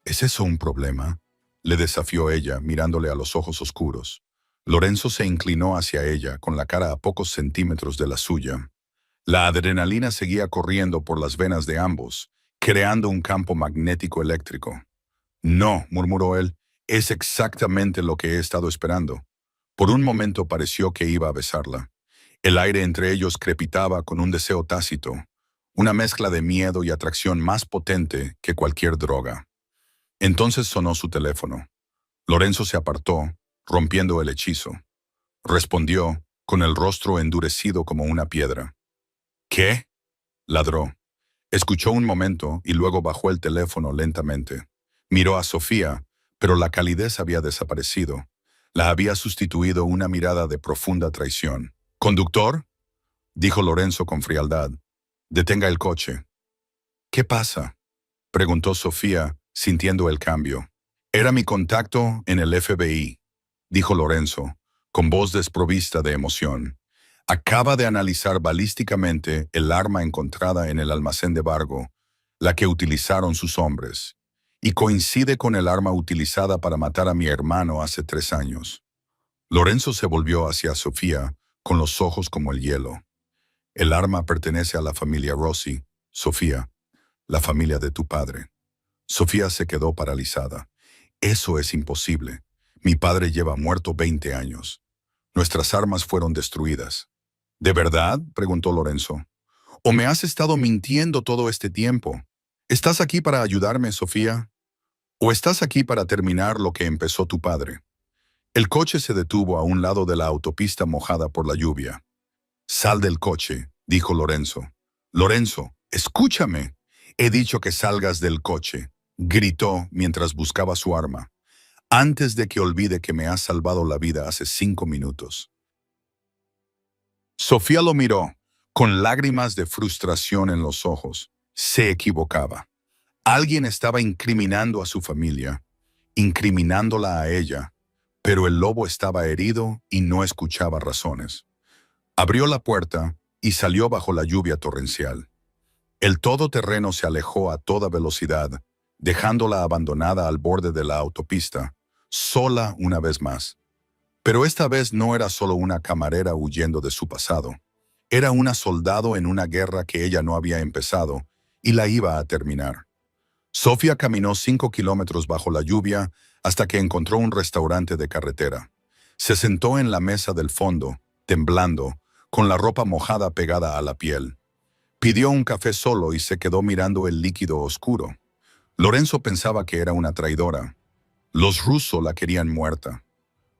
«¿Es eso un problema?», le desafió ella, mirándole a los ojos oscuros. Lorenzo se inclinó hacia ella, con la cara a pocos centímetros de la suya. La adrenalina seguía corriendo por las venas de ambos, creando un campo magnético eléctrico. «No», murmuró él, «es exactamente lo que he estado esperando». Por un momento pareció que iba a besarla. El aire entre ellos crepitaba con un deseo tácito, una mezcla de miedo y atracción más potente que cualquier droga. Entonces sonó su teléfono. Lorenzo se apartó, rompiendo el hechizo. Respondió, con el rostro endurecido como una piedra. «¿Qué?», ladró. Escuchó un momento y luego bajó el teléfono lentamente. Miró a Sofía, pero la calidez había desaparecido. La había sustituido una mirada de profunda traición. «¿Conductor?», dijo Lorenzo con frialdad. «Detenga el coche». «¿Qué pasa?», preguntó Sofía, sintiendo el cambio. «Era mi contacto en el FBI», dijo Lorenzo, con voz desprovista de emoción. «Acaba de analizar balísticamente el arma encontrada en el almacén de Vargo, la que utilizaron sus hombres, y coincide con el arma utilizada para matar a mi hermano hace 3 años». Lorenzo se volvió hacia Sofía, con los ojos como el hielo. «El arma pertenece a la familia Rossi, Sofía, la familia de tu padre». Sofía se quedó paralizada. «Eso es imposible. Mi padre lleva muerto 20 años. Nuestras armas fueron destruidas». «¿De verdad?», preguntó Lorenzo. «¿O me has estado mintiendo todo este tiempo?». ¿Estás aquí para ayudarme, Sofía? ¿O estás aquí para terminar lo que empezó tu padre? El coche se detuvo a un lado de la autopista mojada por la lluvia. Sal del coche, dijo Lorenzo. Lorenzo, escúchame. He dicho que salgas del coche, gritó mientras buscaba su arma. Antes de que olvide que me has salvado la vida hace 5 minutos. Sofía lo miró, con lágrimas de frustración en los ojos. Se equivocaba. Alguien estaba incriminando a su familia, incriminándola a ella, pero el lobo estaba herido y no escuchaba razones. Abrió la puerta y salió bajo la lluvia torrencial. El todoterreno se alejó a toda velocidad, dejándola abandonada al borde de la autopista, sola una vez más. Pero esta vez no era solo una camarera huyendo de su pasado. Era una soldado en una guerra que ella no había empezado y la iba a terminar. Sofía caminó 5 kilómetros bajo la lluvia hasta que encontró un restaurante de carretera. Se sentó en la mesa del fondo, temblando, con la ropa mojada pegada a la piel. Pidió un café solo y se quedó mirando el líquido oscuro. Lorenzo pensaba que era una traidora. Los rusos la querían muerta.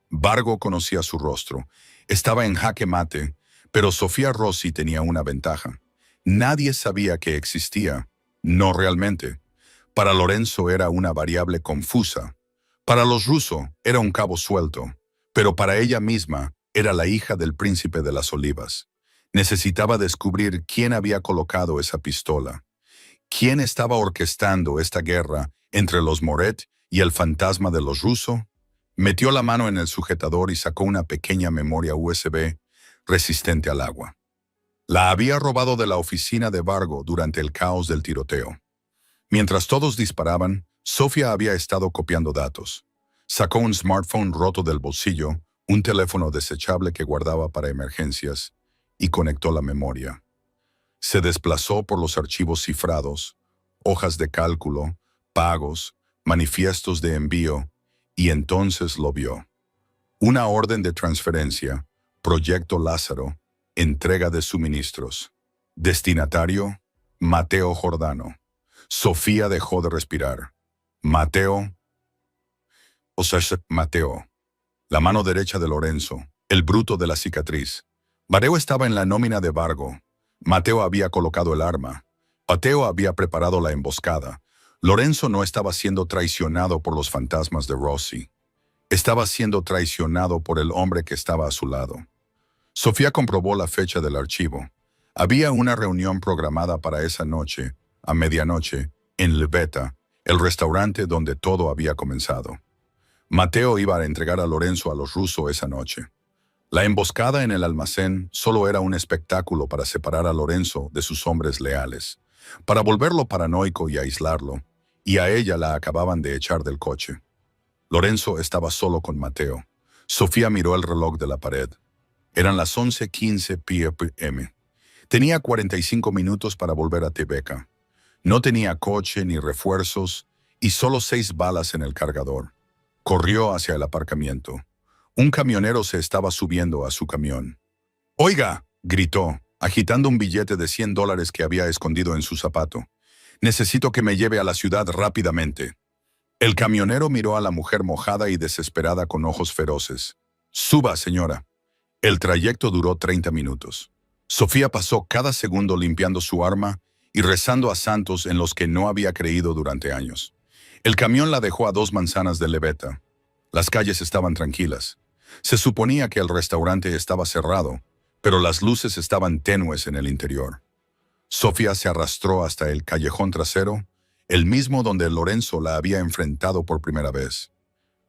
Vargo conocía su rostro. Estaba en jaque mate, pero Sofía Rossi tenía una ventaja. Nadie sabía que existía. No realmente. Para Lorenzo era una variable confusa. Para los rusos era un cabo suelto, pero para ella misma era la hija del príncipe de las olivas. Necesitaba descubrir quién había colocado esa pistola, quién estaba orquestando esta guerra entre los Moret y el fantasma de los rusos. Metió la mano en el sujetador y sacó una pequeña memoria USB resistente al agua. La había robado de la oficina de Vargo durante el caos del tiroteo. Mientras todos disparaban, Sofía había estado copiando datos. Sacó un smartphone roto del bolsillo, un teléfono desechable que guardaba para emergencias, y conectó la memoria. Se desplazó por los archivos cifrados, hojas de cálculo, pagos, manifiestos de envío, y entonces lo vio. Una orden de transferencia, Proyecto Lázaro, entrega de suministros. Destinatario, Mateo Jordano. Sofía dejó de respirar. Mateo, Mateo, la mano derecha de Lorenzo, el bruto de la cicatriz. Mateo estaba en la nómina de Vargo. Mateo había colocado el arma. Mateo había preparado la emboscada. Lorenzo no estaba siendo traicionado por los fantasmas de Rossi. Estaba siendo traicionado por el hombre que estaba a su lado. Sofía comprobó la fecha del archivo. Había una reunión programada para esa noche, a medianoche, en Lveta, el restaurante donde todo había comenzado. Mateo iba a entregar a Lorenzo a los rusos esa noche. La emboscada en el almacén solo era un espectáculo para separar a Lorenzo de sus hombres leales, para volverlo paranoico y aislarlo, y a ella la acababan de echar del coche. Lorenzo estaba solo con Mateo. Sofía miró el reloj de la pared. Eran las 11:15 p.m. Tenía 45 minutos para volver a Tebeca. No tenía coche ni refuerzos y solo 6 balas en el cargador. Corrió hacia el aparcamiento. Un camionero se estaba subiendo a su camión. «¡Oiga!», gritó, agitando un billete de $100 que había escondido en su zapato. «Necesito que me lleve a la ciudad rápidamente». El camionero miró a la mujer mojada y desesperada con ojos feroces. «Suba, señora». El trayecto duró 30 minutos. Sofía pasó cada segundo limpiando su arma y rezando a santos en los que no había creído durante años. El camión la dejó a 2 manzanas de Levetta. Las calles estaban tranquilas. Se suponía que el restaurante estaba cerrado, pero las luces estaban tenues en el interior. Sofía se arrastró hasta el callejón trasero, el mismo donde Lorenzo la había enfrentado por primera vez.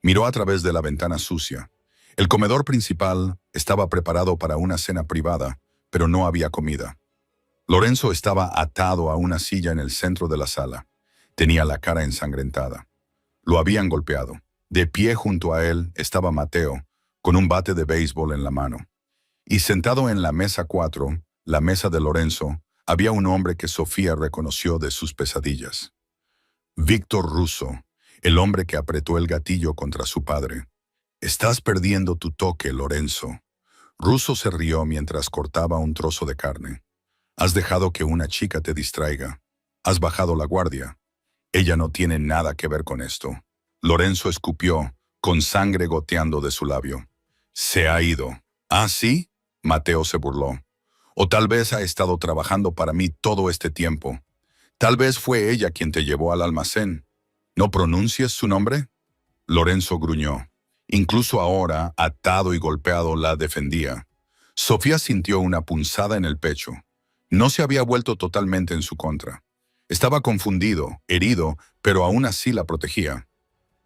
Miró a través de la ventana sucia. El comedor principal estaba preparado para una cena privada, pero no había comida. Lorenzo estaba atado a una silla en el centro de la sala. Tenía la cara ensangrentada. Lo habían golpeado. De pie junto a él estaba Mateo, con un bate de béisbol en la mano. Y sentado en la mesa 4, la mesa de Lorenzo, había un hombre que Sofía reconoció de sus pesadillas. Víctor Russo, el hombre que apretó el gatillo contra su padre. «Estás perdiendo tu toque, Lorenzo». Russo se rió mientras cortaba un trozo de carne. «Has dejado que una chica te distraiga. Has bajado la guardia. Ella no tiene nada que ver con esto. Lorenzo escupió, con sangre goteando de su labio. Se ha ido. ¿Ah, sí? Mateo se burló. O tal vez ha estado trabajando para mí todo este tiempo. Tal vez fue ella quien te llevó al almacén. ¿No pronuncies su nombre? Lorenzo gruñó. Incluso ahora, atado y golpeado, la defendía. Sofía sintió una punzada en el pecho. No se había vuelto totalmente en su contra. Estaba confundido, herido, pero aún así la protegía.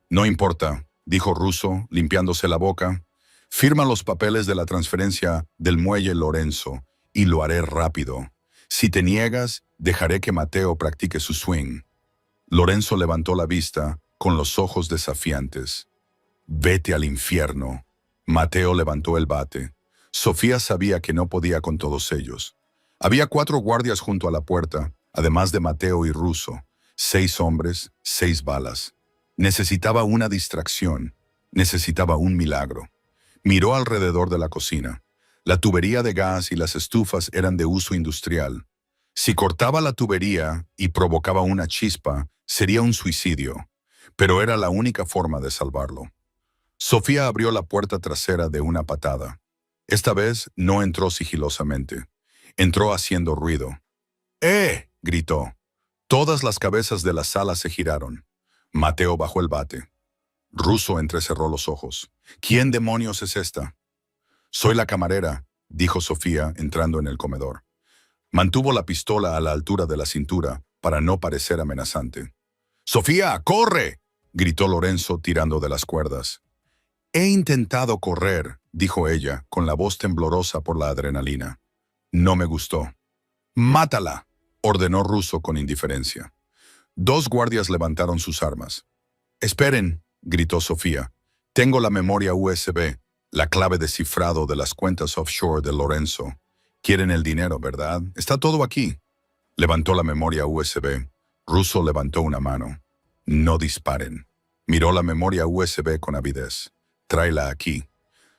No importa, dijo Russo, limpiándose la boca. Firma los papeles de la transferencia del muelle Lorenzo, y lo haré rápido. Si te niegas, dejaré que Mateo practique su swing. Lorenzo levantó la vista, con los ojos desafiantes. Vete al infierno. Mateo levantó el bate. Sofía sabía que no podía con todos ellos. Había 4 guardias junto a la puerta, además de Mateo y Russo. 6 hombres, 6 balas. Necesitaba una distracción. Necesitaba un milagro. Miró alrededor de la cocina. La tubería de gas y las estufas eran de uso industrial. Si cortaba la tubería y provocaba una chispa, sería un suicidio. Pero era la única forma de salvarlo. Sofía abrió la puerta trasera de una patada. Esta vez no entró sigilosamente. Entró haciendo ruido. ¡Eh! Gritó. Todas las cabezas de la sala se giraron. Mateo bajó el bate. Russo entrecerró los ojos. ¿Quién demonios es esta? Soy la camarera, dijo Sofía entrando en el comedor. Mantuvo la pistola a la altura de la cintura para no parecer amenazante. ¡Sofía, corre!, gritó Lorenzo tirando de las cuerdas. He intentado correr, dijo ella, con la voz temblorosa por la adrenalina. No me gustó. ¡Mátala!, ordenó Russo con indiferencia. 2 guardias levantaron sus armas. Esperen, gritó Sofía. Tengo la memoria USB, la clave de cifrado de las cuentas offshore de Lorenzo. Quieren el dinero, ¿verdad? Está todo aquí. Levantó la memoria USB. Russo levantó una mano. No disparen. Miró la memoria USB con avidez. Tráela aquí.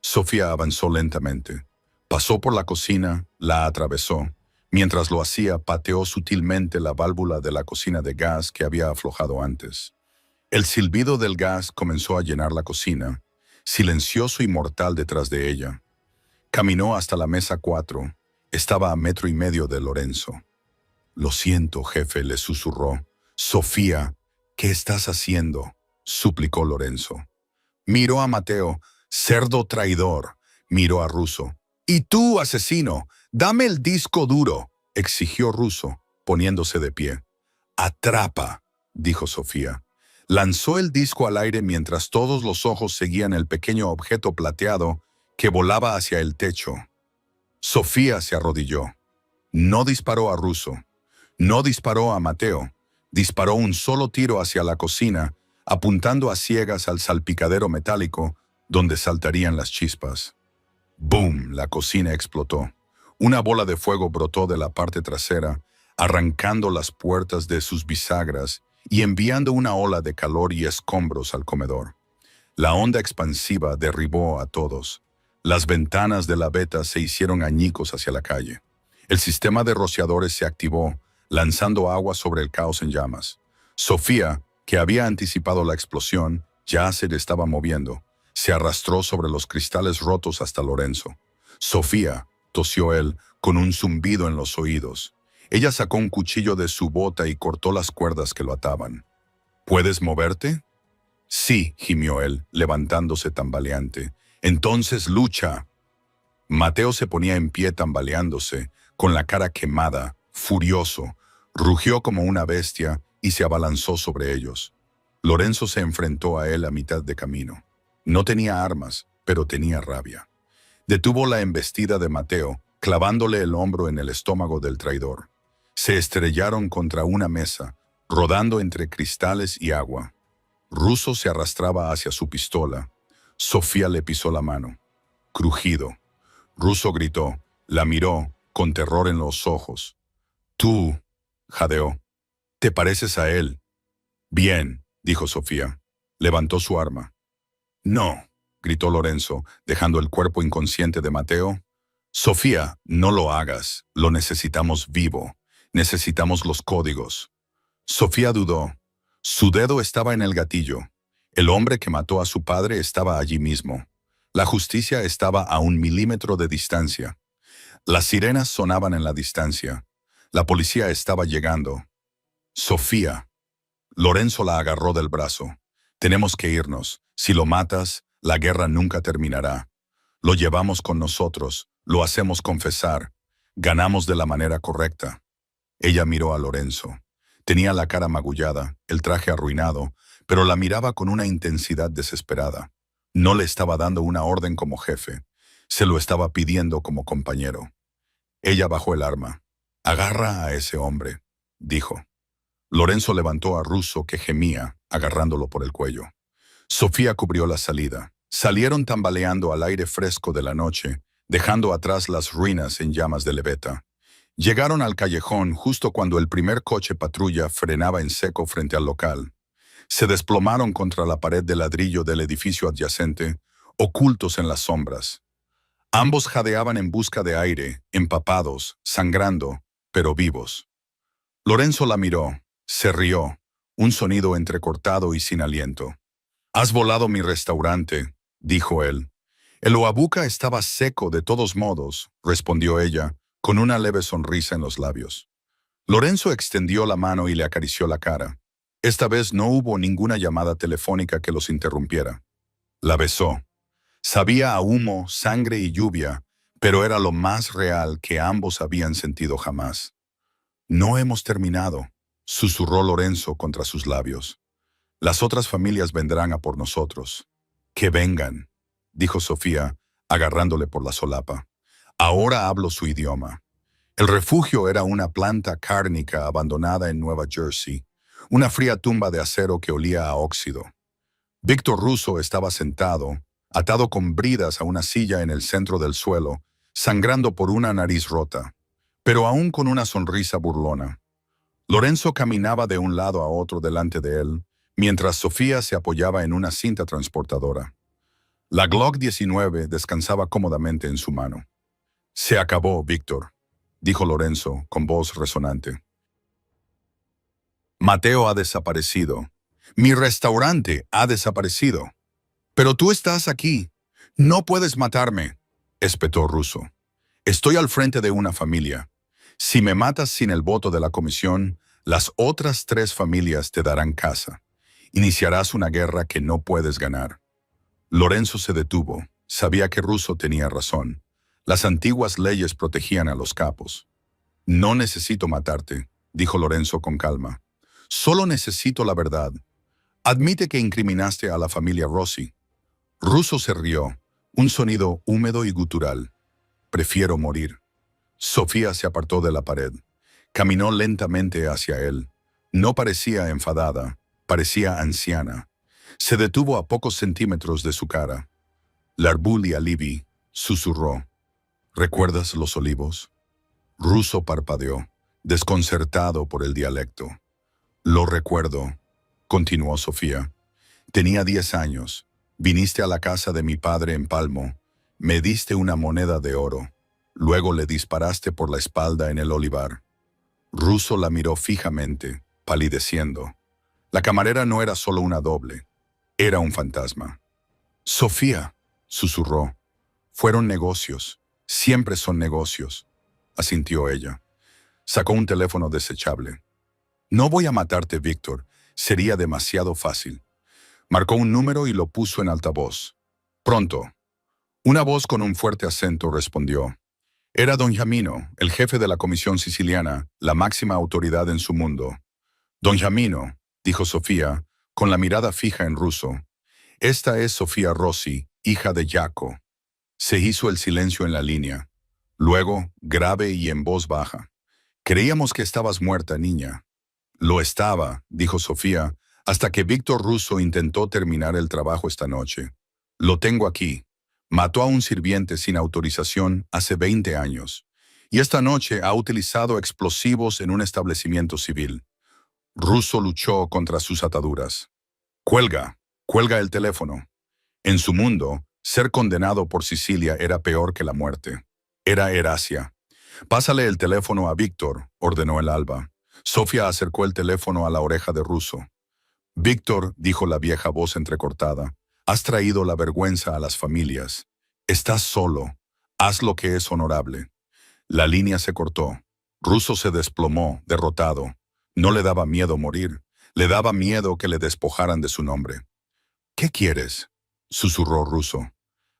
Sofía avanzó lentamente. Pasó por la cocina, la atravesó. Mientras lo hacía, pateó sutilmente la válvula de la cocina de gas que había aflojado antes. El silbido del gas comenzó a llenar la cocina, silencioso y mortal detrás de ella. Caminó hasta la mesa 4. Estaba a 1,5 metros de Lorenzo. Lo siento, jefe, le susurró. Sofía, ¿qué estás haciendo?, suplicó Lorenzo. Miró a Mateo. Cerdo traidor. Miró a Russo. ¿Y tú, asesino? Dame el disco duro, exigió Russo, poniéndose de pie. Atrapa, dijo Sofía. Lanzó el disco al aire mientras todos los ojos seguían el pequeño objeto plateado que volaba hacia el techo. Sofía se arrodilló. No disparó a Russo. No disparó a Mateo. Disparó un solo tiro hacia la cocina, apuntando a ciegas al salpicadero metálico donde saltarían las chispas. ¡Boom! La cocina explotó. Una bola de fuego brotó de la parte trasera, arrancando las puertas de sus bisagras y enviando una ola de calor y escombros al comedor. La onda expansiva derribó a todos. Las ventanas de la veta se hicieron añicos hacia la calle. El sistema de rociadores se activó, lanzando agua sobre el caos en llamas. Sofía, que había anticipado la explosión, ya se le estaba moviendo. Se arrastró sobre los cristales rotos hasta Lorenzo. Sofía, tosió él, con un zumbido en los oídos. Ella sacó un cuchillo de su bota y cortó las cuerdas que lo ataban. ¿Puedes moverte? Sí, gimió él, levantándose tambaleante. Entonces lucha. Mateo se ponía en pie tambaleándose, con la cara quemada, furioso. Rugió como una bestia y se abalanzó sobre ellos. Lorenzo se enfrentó a él a mitad de camino. No tenía armas, pero tenía rabia. Detuvo la embestida de Mateo, clavándole el hombro en el estómago del traidor. Se estrellaron contra una mesa, rodando entre cristales y agua. Russo se arrastraba hacia su pistola. Sofía le pisó la mano. Crujido. Russo gritó, la miró, con terror en los ojos. Tú, jadeó, te pareces a él. Bien, dijo Sofía. Levantó su arma. No, gritó Lorenzo, dejando el cuerpo inconsciente de Mateo. Sofía, no lo hagas. Lo necesitamos vivo. Necesitamos los códigos. Sofía dudó. Su dedo estaba en el gatillo. El hombre que mató a su padre estaba allí mismo. La justicia estaba a 1 milímetro de distancia. Las sirenas sonaban en la distancia. La policía estaba llegando. Sofía. Lorenzo la agarró del brazo. Tenemos que irnos. Si lo matas, la guerra nunca terminará. Lo llevamos con nosotros, lo hacemos confesar. Ganamos de la manera correcta. Ella miró a Lorenzo. Tenía la cara magullada, el traje arruinado, pero la miraba con una intensidad desesperada. No le estaba dando una orden como jefe. Se lo estaba pidiendo como compañero. Ella bajó el arma. «Agarra a ese hombre», dijo. Lorenzo levantó a Russo, que gemía, agarrándolo por el cuello. Sofía cubrió la salida. Salieron tambaleando al aire fresco de la noche, dejando atrás las ruinas en llamas de Levetta. Llegaron al callejón justo cuando el primer coche patrulla frenaba en seco frente al local. Se desplomaron contra la pared de ladrillo del edificio adyacente, ocultos en las sombras. Ambos jadeaban en busca de aire, empapados, sangrando, pero vivos. Lorenzo la miró, se rió, un sonido entrecortado y sin aliento. «Has volado mi restaurante», dijo él. «El oabuca estaba seco de todos modos», respondió ella, con una leve sonrisa en los labios. Lorenzo extendió la mano y le acarició la cara. Esta vez no hubo ninguna llamada telefónica que los interrumpiera. La besó. Sabía a humo, sangre y lluvia, pero era lo más real que ambos habían sentido jamás. «No hemos terminado», susurró Lorenzo contra sus labios. «Las otras familias vendrán a por nosotros». «Que vengan», dijo Sofía, agarrándole por la solapa. «Ahora hablo su idioma». El refugio era una planta cárnica abandonada en Nueva Jersey, una fría tumba de acero que olía a óxido. Víctor Russo estaba sentado, atado con bridas a una silla en el centro del suelo, sangrando por una nariz rota, pero aún con una sonrisa burlona. Lorenzo caminaba de un lado a otro delante de él, mientras Sofía se apoyaba en una cinta transportadora. La Glock 19 descansaba cómodamente en su mano. «Se acabó, Víctor», dijo Lorenzo con voz resonante. «Mateo ha desaparecido. Mi restaurante ha desaparecido. Pero tú estás aquí. No puedes matarme», espetó Russo. «Estoy al frente de una familia. Si me matas sin el voto de la comisión, las otras 3 familias te darán casa. Iniciarás una guerra que no puedes ganar». Lorenzo se detuvo. Sabía que Russo tenía razón. Las antiguas leyes protegían a los capos. «No necesito matarte», dijo Lorenzo con calma. «Solo necesito la verdad. Admite que incriminaste a la familia Rossi». Russo se rió, un sonido húmedo y gutural. «Prefiero morir». Sofía se apartó de la pared. Caminó lentamente hacia él. No parecía enfadada, parecía anciana. Se detuvo a pocos centímetros de su cara. «Larbulia Livi», susurró. «¿Recuerdas los olivos?» Russo parpadeó, desconcertado por el dialecto. «Lo recuerdo», continuó Sofía. «Tenía 10 años. Viniste a la casa de mi padre en Palmo. Me diste una moneda de oro. Luego le disparaste por la espalda en el olivar». Russo la miró fijamente, palideciendo. La camarera no era solo una doble. Era un fantasma. «Sofía», susurró. «Fueron negocios. Siempre son negocios», asintió ella. Sacó un teléfono desechable. «No voy a matarte, Víctor. Sería demasiado fácil». Marcó un número y lo puso en altavoz. «Pronto». Una voz con un fuerte acento respondió. Era don Jamino, el jefe de la comisión siciliana, la máxima autoridad en su mundo. «Don Jamino», dijo Sofía, con la mirada fija en Russo. «Esta es Sofía Rossi, hija de Jaco». Se hizo el silencio en la línea. Luego, grave y en voz baja. «Creíamos que estabas muerta, niña». «Lo estaba», dijo Sofía, hasta que Víctor Russo intentó terminar el trabajo esta noche. «Lo tengo aquí. Mató a un sirviente sin autorización hace 20 años. Y esta noche ha utilizado explosivos en un establecimiento civil». Russo luchó contra sus ataduras. «Cuelga, cuelga el teléfono». En su mundo, ser condenado por Sicilia era peor que la muerte. Era Erasia. «Pásale el teléfono a Víctor», ordenó el alba. Sofía acercó el teléfono a la oreja de Russo. Víctor, dijo la vieja voz entrecortada, has traído la vergüenza a las familias. Estás solo. Haz lo que es honorable. La línea se cortó. Russo se desplomó, derrotado. No le daba miedo morir. Le daba miedo que le despojaran de su nombre. ¿Qué quieres?, susurró Russo.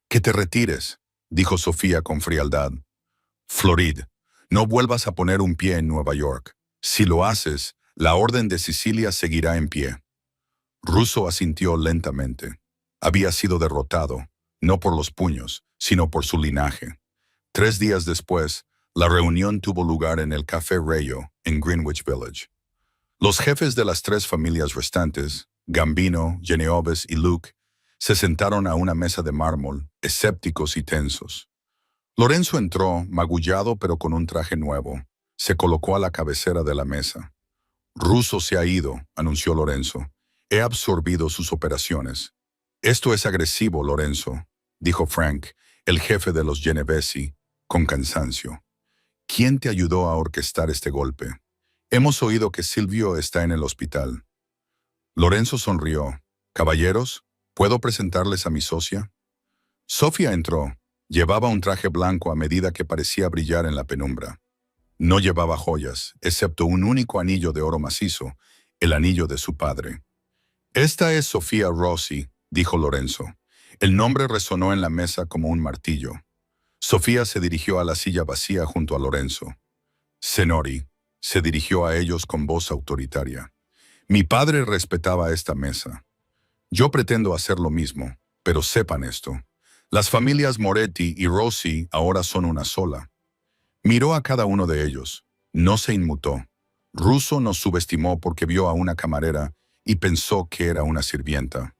Que te retires, dijo Sofía con frialdad. Florid, no vuelvas a poner un pie en Nueva York. Si lo haces, la Orden de Sicilia seguirá en pie. Russo asintió lentamente. Había sido derrotado, no por los puños, sino por su linaje. 3 días después, la reunión tuvo lugar en el Café Rayo, en Greenwich Village. Los jefes de las 3 familias restantes, Gambino, Genovese y Luke, se sentaron a una mesa de mármol, escépticos y tensos. Lorenzo entró, magullado pero con un traje nuevo. Se colocó a la cabecera de la mesa. Russo se ha ido, anunció Lorenzo. He absorbido sus operaciones. Esto es agresivo, Lorenzo, dijo Frank, el jefe de los Genovesi, con cansancio. ¿Quién te ayudó a orquestar este golpe? Hemos oído que Silvio está en el hospital. Lorenzo sonrió. Caballeros, ¿puedo presentarles a mi socia? Sofía entró. Llevaba un traje blanco a medida que parecía brillar en la penumbra. No llevaba joyas, excepto un único anillo de oro macizo, el anillo de su padre. Esta es Sofía Rossi, dijo Lorenzo. El nombre resonó en la mesa como un martillo. Sofía se dirigió a la silla vacía junto a Lorenzo. Zenori, se dirigió a ellos con voz autoritaria. Mi padre respetaba esta mesa. Yo pretendo hacer lo mismo, pero sepan esto. Las familias Moretti y Rossi ahora son una sola. Miró a cada uno de ellos. No se inmutó. Russo nos subestimó porque vio a una camarera y pensó que era una sirvienta.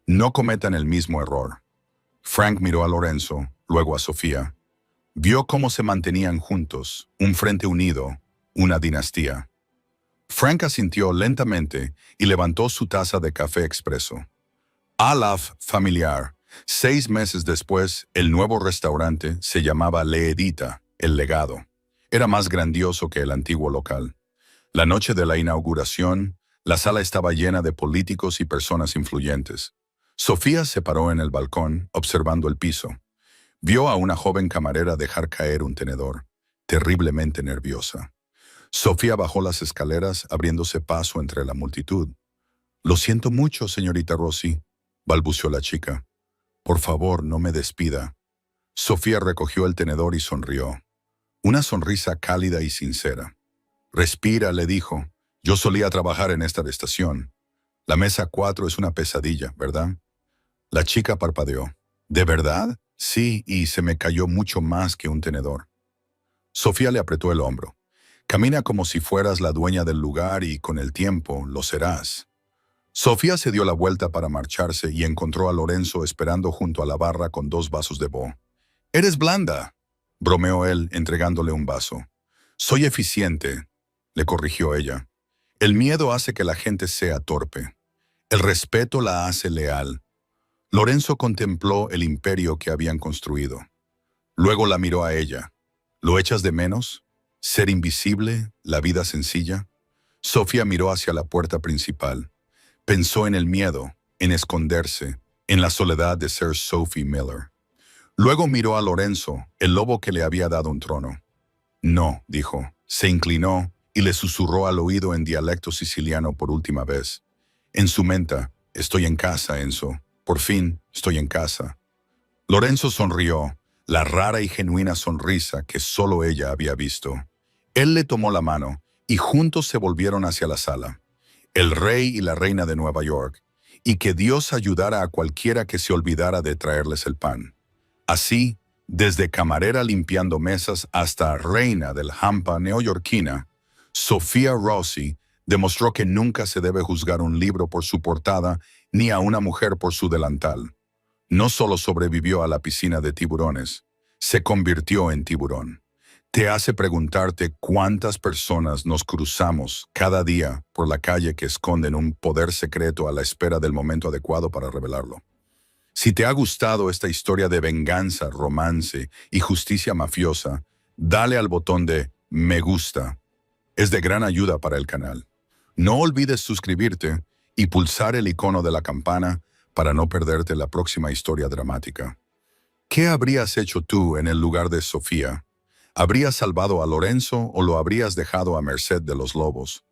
No cometan el mismo error. Frank miró a Lorenzo, luego a Sofía. Vio cómo se mantenían juntos, un frente unido, una dinastía. Frank asintió lentamente y levantó su taza de café expreso. Alaf familiar. 6 meses después, el nuevo restaurante se llamaba Le Edita, el legado. Era más grandioso que el antiguo local. La noche de la inauguración, la sala estaba llena de políticos y personas influyentes. Sofía se paró en el balcón, observando el piso. Vio a una joven camarera dejar caer un tenedor, terriblemente nerviosa. Sofía bajó las escaleras, abriéndose paso entre la multitud. «Lo siento mucho, señorita Rossi», balbuceó la chica. «Por favor, no me despida». Sofía recogió el tenedor y sonrió. Una sonrisa cálida y sincera. «Respira», le dijo. «Yo solía trabajar en esta estación. La mesa 4 es una pesadilla, ¿verdad?» La chica parpadeó. «¿De verdad?» «Sí, y se me cayó mucho más que un tenedor». Sofía le apretó el hombro. «Camina como si fueras la dueña del lugar y con el tiempo lo serás». Sofía se dio la vuelta para marcharse y encontró a Lorenzo esperando junto a la barra con 2 vasos de bo. «Eres blanda», bromeó él, entregándole un vaso. «Soy eficiente», le corrigió ella. «El miedo hace que la gente sea torpe. El respeto la hace leal». Lorenzo contempló el imperio que habían construido. Luego la miró a ella. «¿Lo echas de menos? ¿Ser invisible? ¿La vida sencilla?» Sofía miró hacia la puerta principal. Pensó en el miedo, en esconderse, en la soledad de ser Sophie Miller. Luego miró a Lorenzo, el lobo que le había dado un trono. «No», dijo. Se inclinó y le susurró al oído en dialecto siciliano por última vez. En su mente, «Estoy en casa, Enzo. Por fin, estoy en casa». Lorenzo sonrió, la rara y genuina sonrisa que solo ella había visto. Él le tomó la mano y juntos se volvieron hacia la sala. El rey y la reina de Nueva York, y que Dios ayudara a cualquiera que se olvidara de traerles el pan. Así, desde camarera limpiando mesas hasta reina del hampa neoyorquina, Sofía Rossi demostró que nunca se debe juzgar un libro por su portada ni a una mujer por su delantal. No solo sobrevivió a la piscina de tiburones, se convirtió en tiburón. Te hace preguntarte cuántas personas nos cruzamos cada día por la calle que esconden un poder secreto a la espera del momento adecuado para revelarlo. Si te ha gustado esta historia de venganza, romance y justicia mafiosa, dale al botón de me gusta. es de gran ayuda para el canal. No olvides suscribirte y pulsar el icono de la campana para no perderte la próxima historia dramática. ¿Qué habrías hecho tú en el lugar de Sofía? ¿Habrías salvado a Lorenzo o lo habrías dejado a merced de los lobos?